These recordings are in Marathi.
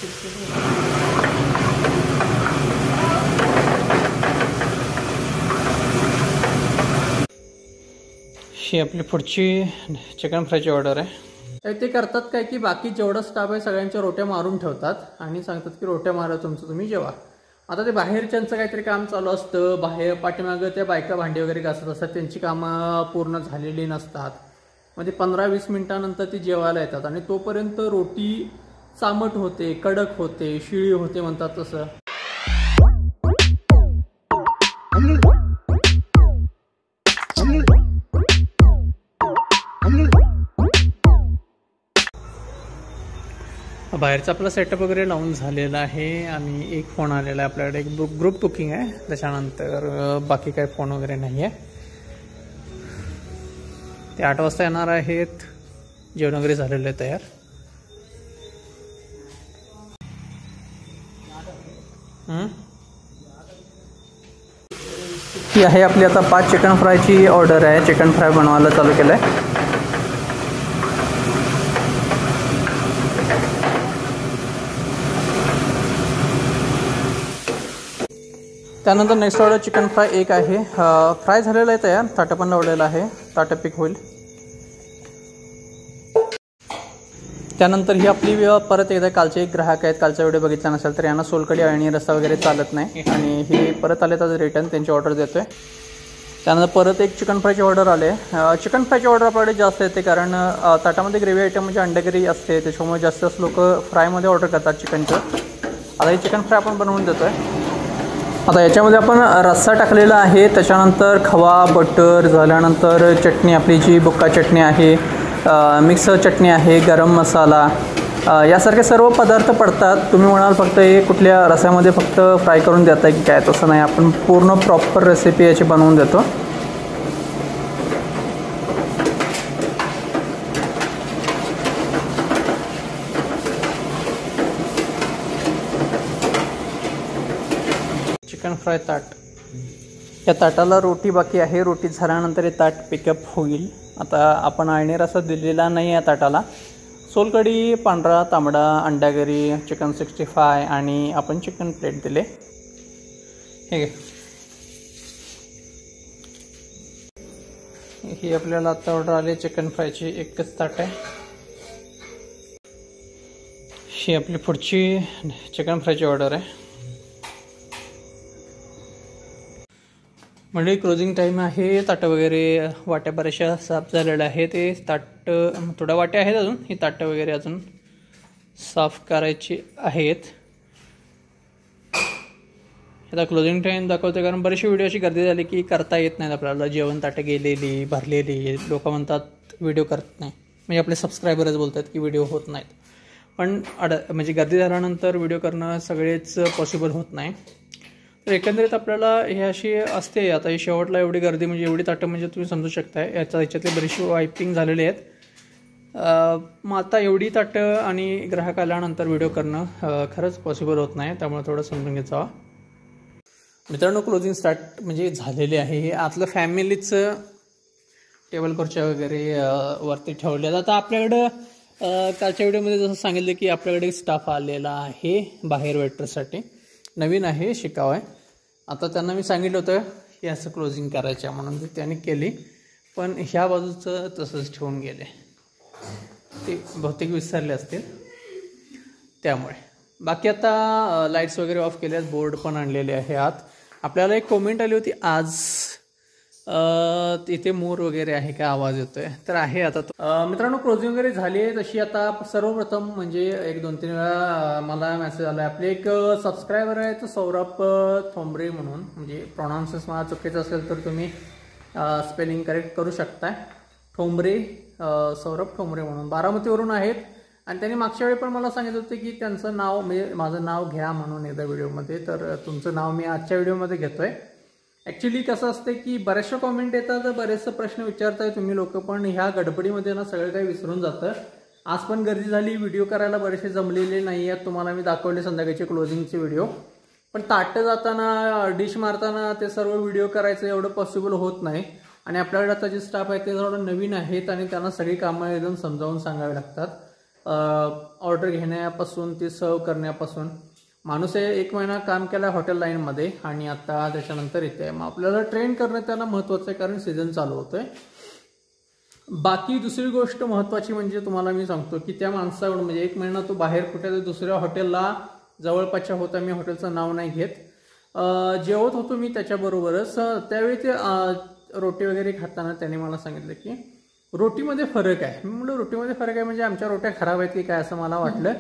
ही आपली पुढची चिकन फ्रायची ऑर्डर आहे। ते करतात काय की बाकी जेवढा स्टाफ आहे सगळ्यांच्या रोट्या मारून ठेवतात आणि सांगतात की रोट्या मारा तुमचं तुम्ही जेवा। आता ते बाहेरच्यांचं काहीतरी काम चालू असतं, बाहेर पाठीमागं त्या बायका भांडी वगैरे घासत असतात, त्यांची कामं पूर्ण झालेली नसतात। म्हणजे 15-20 मिनिटानंतर ती जेवायला येतात आणि तोपर्यंत रोटी चामट होते, कडक होते, शिळी होते म्हणतात तसं। बाहेरचा आपला सेटअप वगैरे लावून झालेला आहे आणि एक फोन आलेला आहे आपल्याकडे, एक ग्रुप बुकिंग आहे, त्याच्यानंतर बाकी काही फोन वगैरे नाही आहे। ते 8 वाजता येणार आहेत, जेवण वगैरे झालेलं आहे तयार। ही आहे आपली आता 5 चिकन फ्रायची ऑर्डर आहे। चिकन फ्राय बनवायला चालू केलं आहे। त्यानंतर नेक्स्ट ऑर्डर चिकन फ्राय एक आहे, फ्राय झालेला आहे तयार, ताटं पण लावलेलं आहे, ताटं पिक होईल। त्यानंतर ही आपली परत एकदा कालचे एक ग्राहक आहेत, कालचा व्हिडिओ बघितला नसेल तर यांना सोलकढी आणि रस्सा वगैरे चालत नाही आणि हे परत आले तर रिटर्न त्यांची ऑर्डर देतोय। त्यानंतर परत एक चिकन फ्रायची ऑर्डर आले। चिकन फ्रायची ऑर्डर आपल्याकडे जास्त येते कारण ताटामध्ये ग्रेव्ही आयटम म्हणजे अंडाकरी असते, त्याच्यामुळे जास्त लोक फ्रायमध्ये ऑर्डर करतात चिकनचं। आता हे चिकन फ्राय आपण बनवून देतोय। आता याच्यामध्ये आपण रस्सा टाकलेला आहे, त्याच्यानंतर खवा बटर झाल्यानंतर चटणी आपली जी बुक्का चटणी आहे, मिक्स चटणी आहे, गरम मसाला, यासारखे सर्व पदार्थ पडतात। तुम्ही म्हणाल फक्त हे कुठल्या रस्स्यामध्ये फक्त फ्राय करून देताय की काय, तसं नाही, आपण पूर्ण प्रॉपर रेसिपी याची बनवून देतो। चिकन फ्राय ताट, या ताटाला रोटी बाकी आहे, रोटी झाल्यानंतर हे ताट पिकअप होईल। आता आपण आळणी रस्सा दिलेला नाही या ताटाला, सोलकढी, पांढरा तांबडा, अंडाकरी, चिकन 65 आणि आपण चिकन प्लेट दिले। हे ही आपल्याला आता ऑर्डर आली चिकन फ्रायची, एकच ताट आहे। ही आपली पुढची चिकन फ्रायची ऑर्डर आहे। म्हणजे क्लोजिंग टाईम आहे, ताटं वगैरे वाट्या बऱ्याचशा साफ झालेल्या आहेत, ते ताटं थोड्या वाट्या आहेत अजून, ही ताटं वगैरे अजून साफ करायची आहेत। आता क्लोजिंग टाईम दाखवते कारण बरीचशी व्हिडिओ अशी गर्दी झाली की करता येत नाहीत आपल्याला, जेवण ताटं गेलेली भरलेली, लोक म्हणतात व्हिडिओ करत नाही, म्हणजे आपले सबस्क्रायबरच बोलतात की व्हिडिओ होत नाहीत, पण म्हणजे गर्दी झाल्यानंतर व्हिडिओ करणं सगळेच पॉसिबल होत नाही। तर एकंदरीत आपल्याला हे अशी असते। आता ही शेवटला एवढी गर्दी म्हणजे एवढी ताटं म्हणजे तुम्ही समजू शकताय, याच्यातली बरीचशी वायपिंग झालेली आहेत। मग आता एवढी ताटं आणि ग्राहक आल्यानंतर व्हिडिओ करणं खरंच पॉसिबल होत नाही, त्यामुळे थोडं समजून घ्यायचं। मित्रांनो, क्लोजिंग स्टार्ट म्हणजे झालेले आहे। हे आतलं फॅमिलीचं टेबल खुर्च्या वगैरे वरती ठेवले। आता आपल्याकडं कालच्या व्हिडिओमध्ये जसं सांगितलं की आपल्याकडे स्टाफ आलेला आहे बाहेर वेटरसाठी, नवीन आहे, शिकाव आहे। आता त्यांना मी सांगितलं होतं की असं क्लोजिंग करायचं म्हणून त्यांनी केली, पण ह्या बाजूचं तसंच ठेवून गेले, ते बहुतेक विसरले असतील त्यामुळे। बाकी आता लाईट्स वगैरे ऑफ केल्यात, बोर्ड पण आणलेले आहे आत। आपल्याला एक कमेंट आली होती आज, तिथे मोर वगैरे आहे का, आवाज येतोय, तर आहे आता मित्रांनो क्लोजिंग वगैरे झाली आहे तशी। आता सर्वप्रथम म्हणजे 1-2-3 वेळा मला मेसेज आला, आपले एक सबस्क्रायबर आहे तो सौरभ थोंबरे म्हणून, म्हणजे प्रोनाउन्सेस मला चुकीचं असेल तर तुम्ही स्पेलिंग करेक्ट करू शकताय, ठोंबरे, सौरभ ठोंबरे म्हणून बारामतीवरून आहेत। आणि त्यांनी मागच्या वेळी पण मला सांगितलं होतं की त्यांचं नाव म्हणजे माझं नाव घ्या म्हणून एकदा व्हिडिओमध्ये, तर तुमचं नाव मी आजच्या व्हिडिओमध्ये घेतोय। ॲक्च्युली कसं असतं की बऱ्याचशा कॉमेंट येतात, बरेचसे प्रश्न विचारताय तुम्ही लोक, पण ह्या गडबडीमध्ये ना सगळं काही विसरून जातं। आज पण गर्दी झाली, व्हिडिओ करायला बरेचसे जमलेले नाही आहेत, तुम्हाला मी दाखवले संध्याकाळचे क्लोजिंगचे व्हिडिओ, पण ताटं जाताना डिश मारताना ते सर्व व्हिडिओ करायचं एवढं पॉसिबल होत नाही। आणि आपल्याकडे आता जे स्टाफ आहे ते थोडं नवीन आहेत आणि त्यांना सगळी कामं एकदम समजावून सांगावी लागतात। ऑर्डर घेण्यापासून ते सर्व करण्यापासून. माणूस 1 महिना काम केला हॉटेल लाईनमध्ये आणि आता त्याच्यानंतर येते. मग आपल्याला ट्रेन करणं त्याला महत्त्वाचं आहे कारण सीझन चालू होतोय. बाकी दुसरी गोष्ट महत्त्वाची म्हणजे तुम्हाला मी सांगतो की त्या माणसाकडून म्हणजे 1 महिना तो बाहेर कुठे दुसऱ्या हॉटेलला जवळपासच्या होता, मी हॉटेलचं नाव नाही घेत, जेवत होतो मी त्याच्याबरोबरच. त्यावेळी ते रोटी वगैरे खाताना त्याने मला सांगितलं की रोटीमध्ये फरक आहे. मी म्हटलं रोटीमध्ये फरक आहे म्हणजे आमच्या रोट्या खराब आहेत की काय असं मला वाटलं.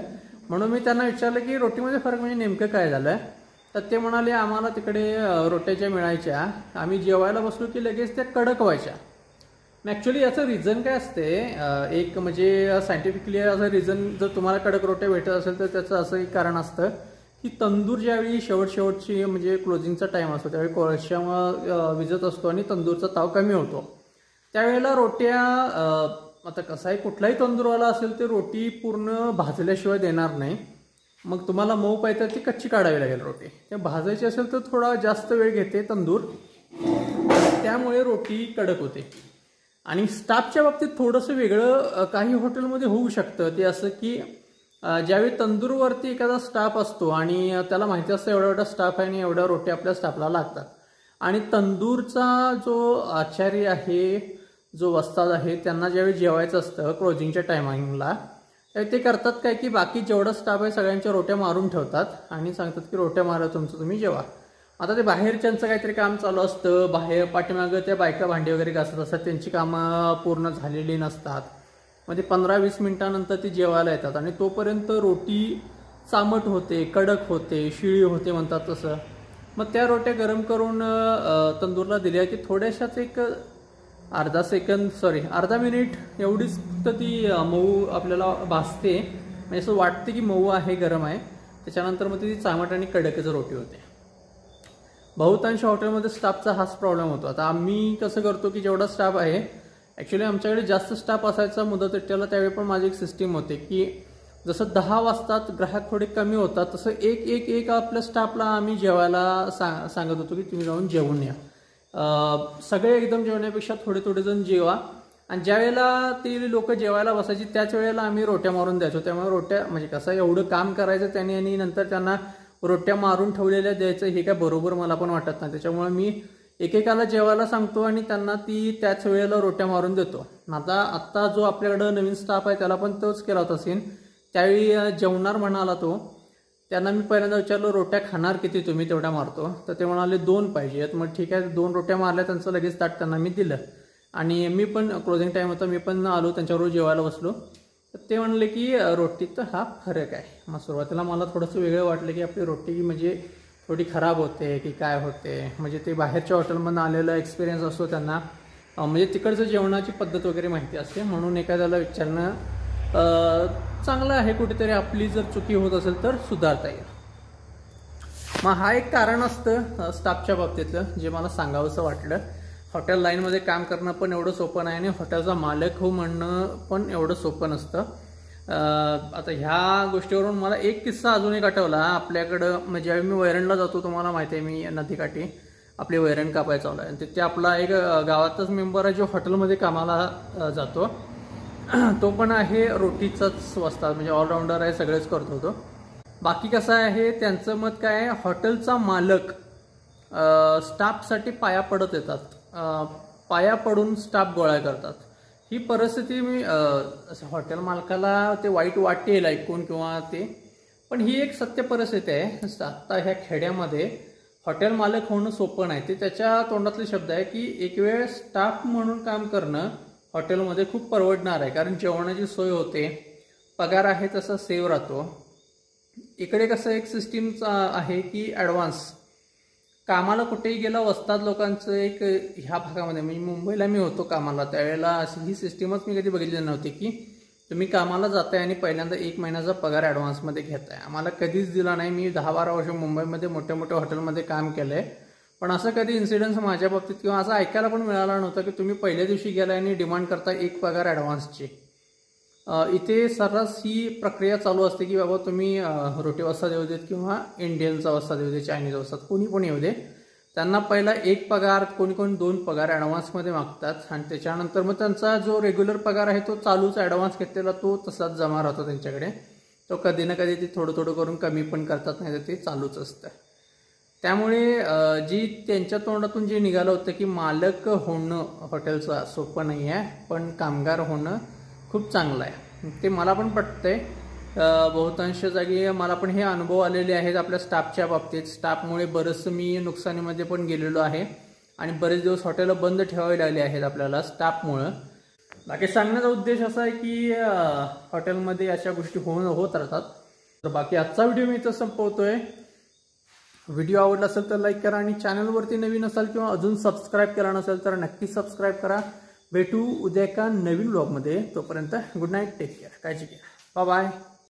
म्हणून मी त्यांना विचारलं की रोटीमध्ये फरक म्हणजे नेमकं काय झालं. तर ते म्हणाले आम्हाला तिकडे रोट्या ज्या मिळायच्या आम्ही जेवायला बसलो की लगेच त्या कडक व्हायच्या. ॲक्च्युली याचं रिझन काय असते, एक म्हणजे सायंटिफिकली असं रिझन जर तुम्हाला कडक रोट्या भेटत असेल तर त्याचं असं एक कारण असतं की तंदूर ज्यावेळी शेवटची म्हणजे क्लोजिंगचा टाईम असतो त्यावेळी कोळशामुळे विजत असतो आणि तंदूरचा ताव कमी होतो. त्यावेळेला रोट्या आता कसं आहे कुठलाही तंदूरवाला असेल ते रोटी पूर्ण भाजल्याशिवाय देणार नाही. मग तुम्हाला मऊ पाहिजे ती कच्ची काढावी लागेल रोटी. ते भाजायची असेल तर थोडा जास्त वेळ घेते तंदूर, त्यामुळे रोटी कडक होते. आणि स्टाफच्या बाबतीत थोडंसं वेगळं काही हॉटेलमध्ये होऊ शकतं. ते असं की ज्यावेळी तंदूरवरती एखादा स्टाफ असतो आणि त्याला माहिती असतं एवढा एवढा स्टाफ आहे आणि एवढ्या रोटी आपल्या स्टाफला लागतात आणि तंदूरचा जो आचारी आहे जो वस्ताद आहे त्यांना ज्यावेळी जेवायचं असतं क्लोजिंगच्या टायमिंगला ते करतात काय की बाकी जेवढा स्टाफ आहे सगळ्यांच्या रोट्या मारून ठेवतात आणि सांगतात की रोट्या मारा तुमचं तुम्ही जेवा. आता ते बाहेरच्यांचं काहीतरी काम चालू असतं, बाहेर पाठीमागं त्या बायका भांडी वगैरे घासत असतात, त्यांची कामं पूर्ण झालेली नसतात. म्हणजे 15-20 मिनिटानंतर ती जेवायला येतात आणि तोपर्यंत रोटी चामट होते, कडक होते, शिळी होते म्हणतात तसं. मग त्या रोट्या गरम करून तंदूरला दिल्या की थोड्याशाच एक अर्धा मिनिट एवढीच फक्त ती मऊ आपल्याला भासते, म्हणजे असं वाटते की मऊ आहे गरम आहे. त्याच्यानंतर मग ती चामट आणि कडकच रोटी होते. बहुतांश हॉटेलमध्ये स्टाफचा हाच प्रॉब्लेम होतो. आता आम्ही कसं करतो की जेवढा स्टाफ आहे ॲक्च्युली आमच्याकडे जास्त स्टाफ असायचा मुदत एकट्याला त्यावेळी पण माझी एक सिस्टीम होते की जसं 10 वाजतात ग्राहक थोडे कमी होतात तसं एक आपल्या स्टाफला आम्ही जेवायला सांगत होतो की तुम्ही जाऊन जेवून या. सगळे एकदम जेवण्यापेक्षा थोडे जण जेवा. आणि ज्या वेळेला ती लोक जेवायला बसायची त्याच वेळेला आम्ही रोट्या मारून द्यायचो. त्यामुळे रोट्या म्हणजे कसं एवढं काम करायचं त्यांनी आणि नंतर त्यांना रोट्या मारून ठेवलेल्या द्यायचं हे काय बरोबर मला पण वाटत नाही. त्याच्यामुळे मी एकेकाला जेवायला सांगतो आणि त्यांना ती त्याच वेळेला रोट्या मारून देतो. आता जो आपल्याकडं नवीन स्टाफ आहे त्याला पण तोच केला होता सीन. त्यावेळी जेवणार म्हणाला तो, त्यांना मी पहिल्यांदा विचारलं रोट्या खाणार किती तुम्ही तेवढ्या मारतो, तर ते म्हणाले 2 पाहिजेत. मग ठीक आहे 2 रोट्या मारल्या, त्यांचं लगेच ताट त्यांना मी दिलं आणि मी पण क्लोजिंग टाईम होता मी पण आलो त्यांच्याबरोबर जेवायला बसलो. तर ते म्हणले की रोटीत हा फरक आहे. मग सुरुवातीला मला थोडंसं वेगळं वाटलं की आपली रोटी म्हणजे थोडी खराब होते की काय होते, म्हणजे ते बाहेरच्या हॉटेलमधून आलेला एक्सपिरियन्स असतो त्यांना, म्हणजे तिकडचं जेवणाची पद्धत वगैरे माहिती असते, म्हणून एखाद्याला विचारणं चांगलं आहे. कुठेतरी आपली जर चुकी होत असेल तर सुधारता येईल. मग हा एक कारण असतं स्टाफच्या बाबतीतलं जे मला सांगावंसं वाटलं. हॉटेल लाईनमध्ये काम करणं पण एवढं सोपं नाही आणि हॉटेलचा मालक हो म्हणणं पण एवढं सोपं नसतं. आता ह्या गोष्टीवरून मला एक किस्सा अजून एक आठवला. आपल्याकडं म्हणजे ज्यावेळी मी वैरणला जातो, तुम्हाला माहिती आहे मी नदीकाठी आपली वैरण कापायला चालू आहे आणि तिथे आपला एक गावातच मेंबर आहे जो हॉटेलमध्ये कामाला जातो. तो पण आहे रोटीचाच वस्ताद, म्हणजे ऑलराऊंडर आहे, सगळेच करतो तो. बाकी कसं आहे त्यांचं मत काय आहे, हॉटेलचा मालक स्टाफसाठी पाया पडत येतात, पाया पडून स्टाफ गोळा करतात. ही परिस्थिती मी हॉटेल मालकाला ते वाईट वाटेल ऐकून किंवा ते, पण ही एक सत्य परिस्थिती आहे. आता ह्या खेड्यामध्ये हॉटेल मालक होणं सोपं नाही. ते त्याच्या तोंडातले शब्द आहे की एक वेळ स्टाफ म्हणून काम करणं हॉटेलमध्ये खूप परवडणार आहे, कारण जेवणाची सोय होते, पगार आहे तसा सेव्ह राहतो. इकडे कसं एक सिस्टीम आहे की ॲडव्हान्स कामाला कुठेही गेला वस्ताद लोकांचं एक ह्या भागामध्ये, म्हणजे मुंबईला मी होतो कामाला त्यावेळेला अशी ही सिस्टीमच मी कधी बघितली नव्हती की तुम्ही कामाला जाताय आणि पहिल्यांदा 1 महिन्याचा पगार ॲडव्हान्समध्ये घेताय. आम्हाला कधीच दिला नाही. मी 10-12 वर्ष मुंबईमध्ये मोठ्या मोठ्या हॉटेलमध्ये काम केलंय, पण असं कधी इन्सिडेंट्स माझ्या बाबतीत किंवा असं ऐकायला पण मिळाला नव्हतं की तुम्ही पहिल्या दिवशी गेलाय आणि डिमांड करता 1 पगार ॲडव्हान्सची. इथे सर्रास ही प्रक्रिया चालू असते की बाबा तुम्ही रोटी वस्ताद येऊ देत किंवा इंडियनचा वस्ताद येऊ दे, चायनीज वस्ताद कोणी पण येऊ दे, त्यांना पहिला एक पगार, कोणी कोणी 2 पगार ॲडव्हान्समध्ये मागतात आणि त्याच्यानंतर मग त्यांचा जो रेग्युलर पगार आहे तो चालूच, ॲडव्हान्स घेतलेला तो तसाच जमा राहतो त्यांच्याकडे. तो कधी ना कधी ते थोडं थोडं करून कमी पण करतात, नाही तर ते चालूच असतं. त्यामुळे जी त्यांच्या तोंडातून जे निघालं होतं की मालक होणं हॉटेलचं सोपं नाही आहे, पण कामगार होणं खूप चांगलं आहे, ते मला पण पटतंय. बहुतांश जागी मला पण हे अनुभव आलेले आहेत आपल्या स्टाफच्या बाबतीत. स्टाफमुळे बरंचसं मी नुकसानीमध्ये पण गेलेलो आहे आणि बरेच दिवस हॉटेल बंद ठेवावे लागले आहेत आपल्याला स्टाफमुळं. बाकी सांगण्याचा उद्देश असा आहे की हॉटेलमध्ये अशा गोष्टी होत राहतात. तर बाकी आजचा व्हिडिओ मी इथं संपवतोय. व्हिडिओ आवडला असेल तर लाईक करा आणि चॅनलवरती नवीन असाल किंवा अजून सबस्क्राईब केला नसेल तर नक्की सबस्क्राईब करा. भेटू उद्या एका नवीन व्लॉगमध्ये. तोपर्यंत गुड नाईट, टेक केअर, काळजी घ्या, बाय बाय.